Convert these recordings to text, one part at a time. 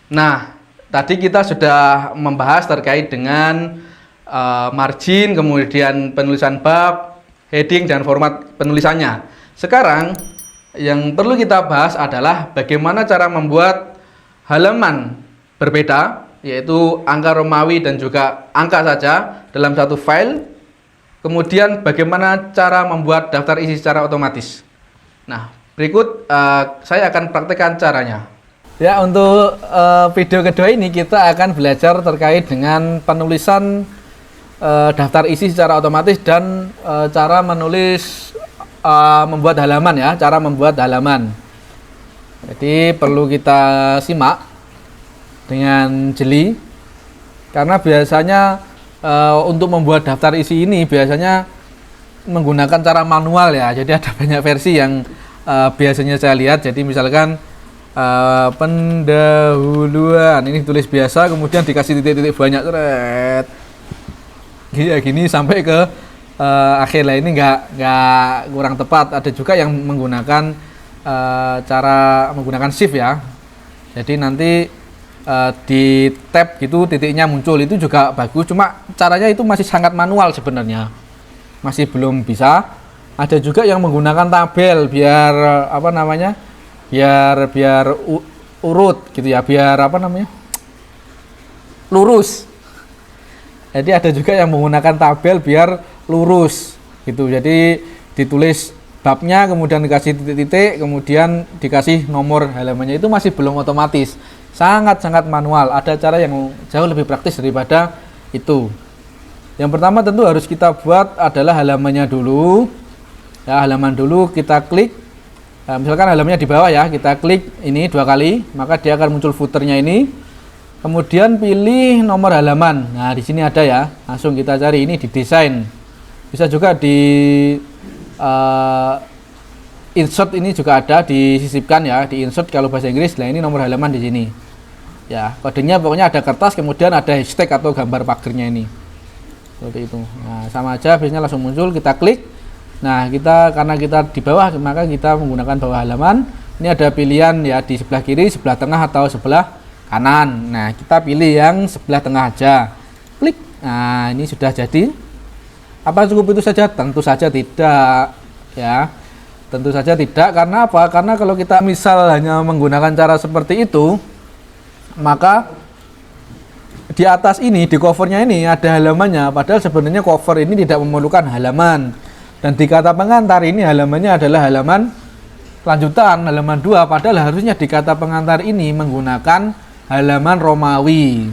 Nah, tadi kita sudah membahas terkait dengan margin, kemudian penulisan bab, heading, dan format penulisannya. Sekarang yang perlu kita bahas adalah bagaimana cara membuat halaman berbeda, yaitu angka Romawi dan juga angka saja dalam satu file. Kemudian bagaimana cara membuat daftar isi secara otomatis. Nah, berikut saya akan praktekkan caranya. Ya, untuk video kedua ini kita akan belajar terkait dengan penulisan daftar isi secara otomatis dan cara menulis membuat halaman ya, cara membuat halaman. Jadi perlu kita simak dengan jeli karena biasanya untuk membuat daftar isi ini biasanya menggunakan cara manual ya. Jadi ada banyak versi yang biasanya saya lihat. Jadi misalkan pendahuluan ini tulis biasa, kemudian dikasih titik-titik banyak gini sampai ke akhir lah. Ini nggak kurang tepat. Ada juga yang menggunakan cara menggunakan shift ya. Jadi nanti di tab gitu titiknya muncul, itu juga bagus. Cuma caranya itu masih sangat manual sebenarnya, masih belum bisa. Ada juga yang menggunakan tabel biar apa namanya, biar urut gitu ya, biar apa namanya, lurus. Jadi ada juga yang menggunakan tabel biar lurus gitu. Jadi ditulis babnya, kemudian dikasih titik-titik, kemudian dikasih nomor halamannya. Itu masih belum otomatis, sangat-sangat manual. Ada cara yang jauh lebih praktis daripada itu. Yang pertama tentu harus kita buat adalah halamannya dulu ya. Halaman dulu kita klik. Nah, misalkan halamannya di bawah ya, kita klik ini 2 kali, maka dia akan muncul footernya ini. Kemudian pilih nomor halaman. Nah, di sini ada ya, langsung kita cari ini di desain. Bisa juga di insert, ini juga ada disisipkan ya, di insert kalau bahasa Inggris. Nah, ini nomor halaman di sini. Ya, kodenya pokoknya ada kertas, kemudian ada hashtag atau gambar pagernya ini. Seperti itu. Nah, sama aja, biasanya langsung muncul, kita klik. Nah, karena kita di bawah, maka kita menggunakan bawah halaman. Ini ada pilihan ya, di sebelah kiri, sebelah tengah, atau sebelah kanan. Nah, kita pilih yang sebelah tengah aja. Klik. Nah, ini sudah jadi. Apa cukup itu saja? Tentu saja tidak ya. Tentu saja tidak. Karena apa? Karena kalau kita misal hanya menggunakan cara seperti itu, maka di atas ini, di covernya ini ada halamannya. Padahal sebenarnya cover ini tidak memerlukan halaman. Dan di kata pengantar ini halamannya adalah halaman lanjutan, halaman 2. Padahal harusnya di kata pengantar ini menggunakan halaman Romawi.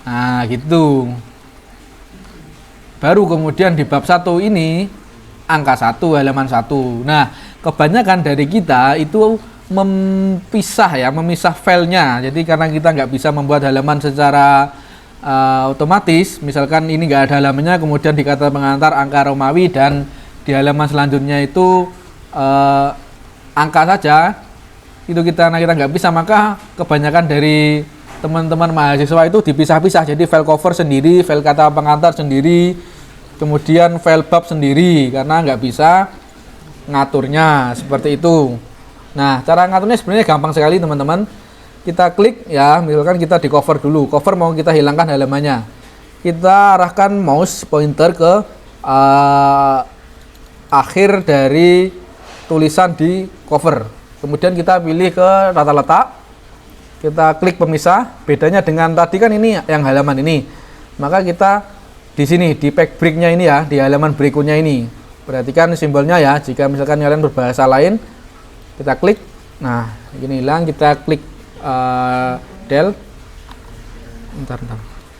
Nah, gitu. Baru kemudian di bab 1 ini angka 1, halaman 1. Nah, kebanyakan dari kita itu memisah filenya. Jadi karena kita nggak bisa membuat halaman secara otomatis, misalkan ini nggak ada halamannya, kemudian di kata pengantar angka Romawi, dan di halaman selanjutnya itu angka saja, itu kita nggak bisa, maka kebanyakan dari teman-teman mahasiswa itu dipisah-pisah. Jadi file cover sendiri, file kata pengantar sendiri, kemudian file bab sendiri, karena nggak bisa ngaturnya seperti itu. Nah, cara ngaturnya sebenarnya gampang sekali teman-teman. Kita klik ya, misalkan kita di cover dulu, cover mau kita hilangkan halamannya, kita arahkan mouse pointer ke akhir dari tulisan di cover. Kemudian kita pilih ke tata letak, kita klik pemisah. Bedanya dengan tadi kan ini yang halaman ini, maka kita di sini di page breaknya ini ya, di halaman berikutnya ini, perhatikan simbolnya ya. Jika misalkan kalian berbahasa lain, kita klik, nah ini hilang, kita klik del, bentar.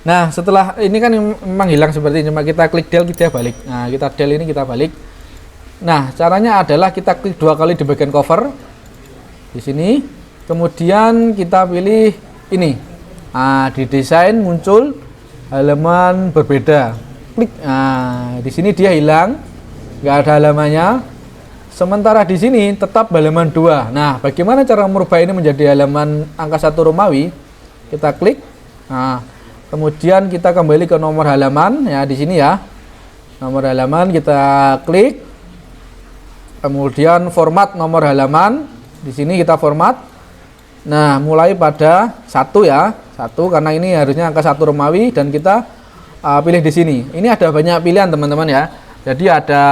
Nah, setelah ini kan memang hilang seperti ini, cuma kita klik del, kita balik. Nah, kita del ini kita balik. Nah, caranya adalah kita klik 2 kali di bagian cover di sini, kemudian kita pilih ini. Nah, di desain muncul halaman berbeda. Klik. Nah, di sini dia hilang, nggak ada halamannya. Sementara di sini tetap halaman 2. Nah, bagaimana cara merubah ini menjadi halaman angka 1 Romawi? Kita klik. Nah, kemudian kita kembali ke nomor halaman ya, di sini ya. Nomor halaman kita klik. Kemudian format nomor halaman, di sini kita format. Nah, mulai pada 1 ya. 1 karena ini harusnya angka 1 Romawi dan kita pilih di sini. Ini ada banyak pilihan teman-teman ya. Jadi ada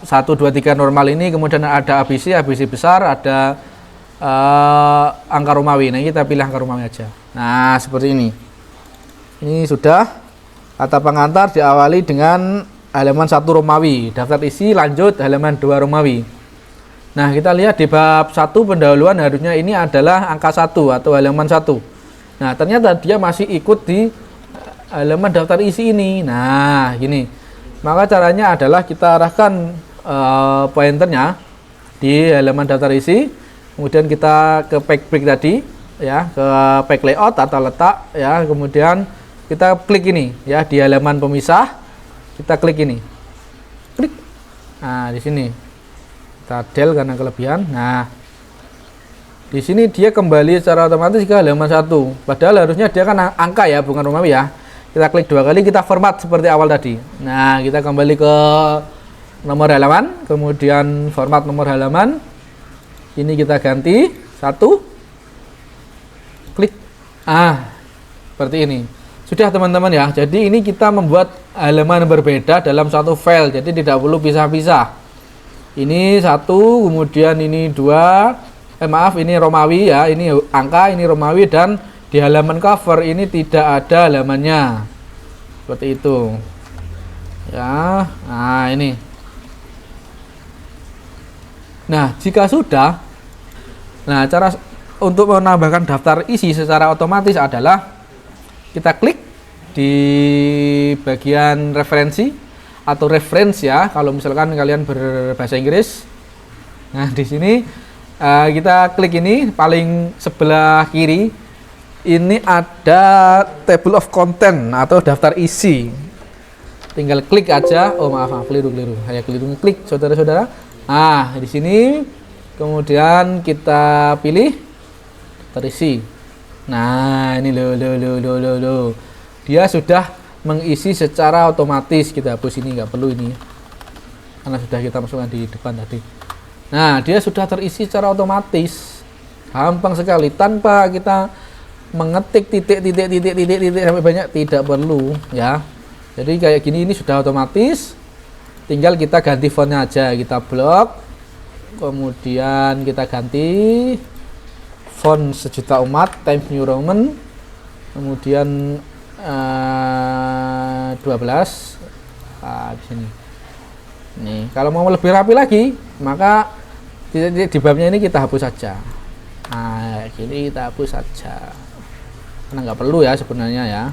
1 2 3 normal ini, kemudian ada ABC, ABC besar, ada angka Romawi. Nah, kita pilih angka Romawi aja. Nah, seperti ini. Ini sudah kata pengantar diawali dengan halaman 1 Romawi. Daftar isi lanjut halaman 2 Romawi. Nah, kita lihat di bab 1 pendahuluan harusnya ini adalah angka 1 atau halaman 1. Nah, ternyata dia masih ikut di halaman daftar isi ini. Nah, gini. Maka caranya adalah kita arahkan pointernya di halaman daftar isi. Kemudian kita ke page break tadi ya, ke page layout atau letak ya. Kemudian kita klik ini ya di halaman pemisah. Kita klik ini. Klik. Nah, di sini. Kita del karena kelebihan. Nah, di sini dia kembali secara otomatis ke halaman 1. Padahal harusnya dia kan angka ya, bukan Romawi ya. Kita klik 2 kali, kita format seperti awal tadi. Nah, kita kembali ke nomor halaman, kemudian format nomor halaman. Ini kita ganti 1. Klik. Seperti ini. Sudah teman-teman ya. Jadi ini kita membuat halaman berbeda dalam satu file. Jadi tidak perlu pisah-pisah. Ini 1, kemudian ini 2, ini Romawi ya, ini angka, ini Romawi, dan di halaman cover ini tidak ada halamannya. Seperti itu. Ya, nah ini. Nah, jika sudah, nah cara untuk menambahkan daftar isi secara otomatis adalah kita klik di bagian referensi atau reference ya, kalau misalkan kalian berbahasa Inggris. Nah, di sini kita klik ini paling sebelah kiri. Ini ada table of content atau daftar isi. Tinggal klik aja. Oh, maaf, keliru. Saya keliru klik, saudara-saudara. Nah, di sini kemudian kita pilih daftar isi. Nah, ini loh. Dia sudah mengisi secara otomatis. Kita hapus ini, nggak perlu ini karena sudah kita masukkan di depan tadi. Nah, dia sudah terisi secara otomatis, gampang sekali tanpa kita mengetik titik sampai banyak, tidak perlu ya. Jadi kayak gini, ini sudah otomatis, tinggal kita ganti fontnya aja. Kita blok, kemudian kita ganti font sejuta umat Times New Roman, kemudian 12 di sini. Nih, kalau mau lebih rapi lagi, maka di babnya ini kita hapus saja. Nah, gini kita hapus saja. Karena nggak perlu ya sebenarnya ya.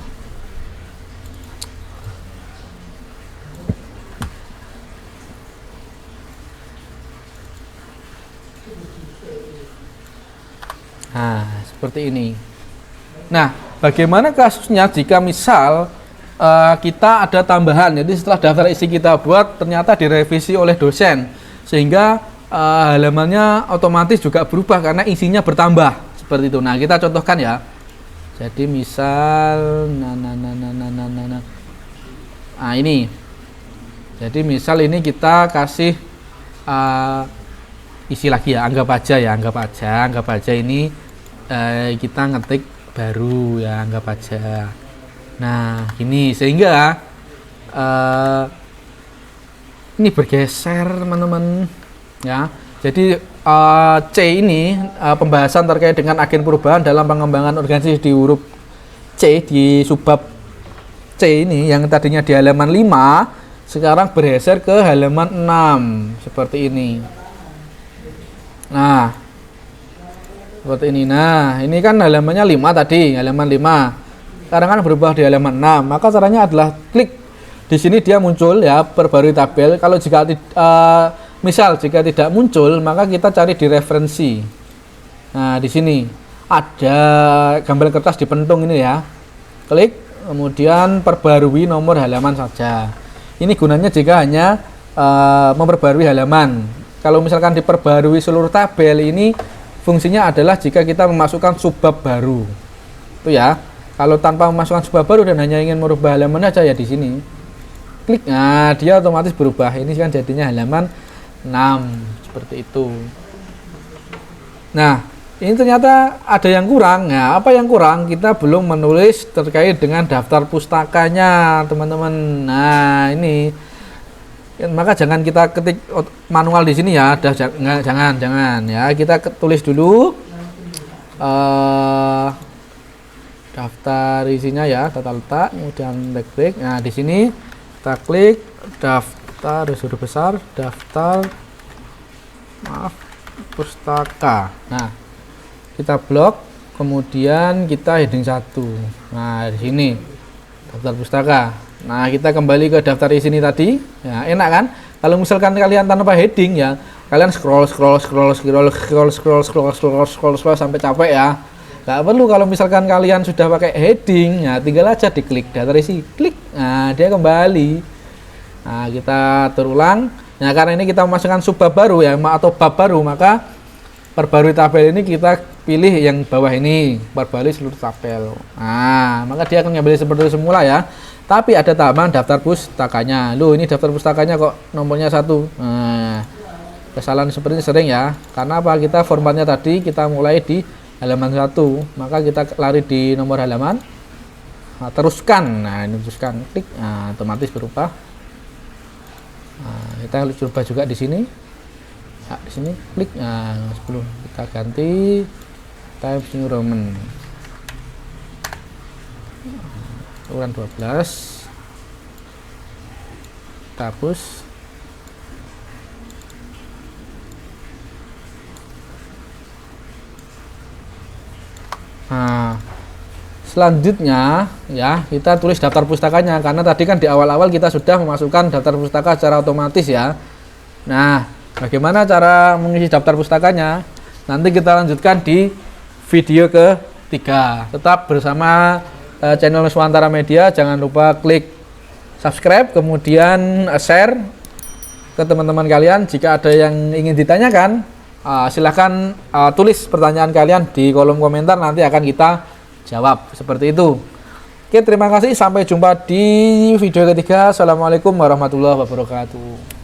Nah, seperti ini. Nah, bagaimana kasusnya jika misal kita ada tambahan, jadi setelah daftar isi kita buat ternyata direvisi oleh dosen sehingga halamannya otomatis juga berubah karena isinya bertambah seperti itu. Nah, kita contohkan ya. Jadi misal nah ini. Jadi misal ini kita kasih isi lagi ya, anggap aja ini kita ngetik baru ya, anggap aja. Nah, ini sehingga ini bergeser teman-teman ya. Jadi C ini pembahasan terkait dengan agen perubahan dalam pengembangan organisasi di huruf C, di subbab C ini yang tadinya di halaman 5 sekarang bergeser ke halaman 6 seperti ini. Nah, seperti ini. Nah, ini kan halamannya 5 tadi, halaman 5. Sekarang kan berubah di halaman 6. Maka caranya adalah klik di sini, dia muncul ya, perbarui tabel. Kalau jika jika tidak muncul, maka kita cari di referensi. Nah, di sini ada gambar kertas dipentung ini ya. Klik, kemudian perbarui nomor halaman saja. Ini gunanya jika hanya memperbarui halaman. Kalau misalkan diperbarui seluruh tabel, ini fungsinya adalah jika kita memasukkan subbab baru. Itu ya. Kalau tanpa memasukkan subbab baru dan hanya ingin merubah halaman aja ya di sini. Klik. Nah, dia otomatis berubah. Ini kan jadinya halaman 6 seperti itu. Nah, ini ternyata ada yang kurang. Nah, apa yang kurang? Kita belum menulis terkait dengan daftar pustakanya, teman-teman. Nah, ini maka jangan kita ketik manual di sini ya. Jangan ya. Kita tulis dulu daftar isinya ya, tata letak, kemudian klik. Nah, di sini kita klik daftar huruf besar, daftar pustaka. Nah, kita blok, kemudian kita heading 1. Nah, di sini daftar pustaka. Nah, kita kembali ke daftar di sini tadi. Ya, enak kan? Kalau misalkan kalian tanpa heading ya, kalian scroll sampai capek ya. Nggak perlu. Kalau misalkan kalian sudah pakai heading, ya tinggal aja diklik daftar isi, klik. Nah, dia kembali. Nah, kita terulang. Nah, karena ini kita memasukkan subbab baru ya, atau bab baru, maka perbarui tabel ini kita pilih yang bawah ini, perbarui seluruh tabel. Nah, maka dia akan kembali seperti semula ya. Tapi ada tambahan daftar pustakanya. Loh, ini daftar pustakanya kok nomornya 1. Nah, kesalahan seperti ini sering ya. Karena apa? Kita formatnya tadi kita mulai di halaman 1, maka kita lari di nomor halaman. Nah, teruskan. Nah, ini teruskan, klik. Nah, otomatis berubah. Nah, kita coba juga di sini. Nah, di sini klik. Nah, sebelum kita ganti Times New Roman. Ukuran 12. Kita hapus. Nah, selanjutnya ya kita tulis daftar pustakanya, karena tadi kan di awal-awal kita sudah memasukkan daftar pustaka secara otomatis ya. Nah, bagaimana cara mengisi daftar pustakanya? Nanti kita lanjutkan di video ketiga. Tetap bersama channel Nuswantara Media. Jangan lupa klik subscribe, kemudian share ke teman-teman kalian. Jika ada yang ingin ditanyakan, silahkan tulis pertanyaan kalian di kolom komentar, nanti akan kita jawab seperti itu. Oke, terima kasih, sampai jumpa di video ketiga. Assalamualaikum warahmatullahi wabarakatuh.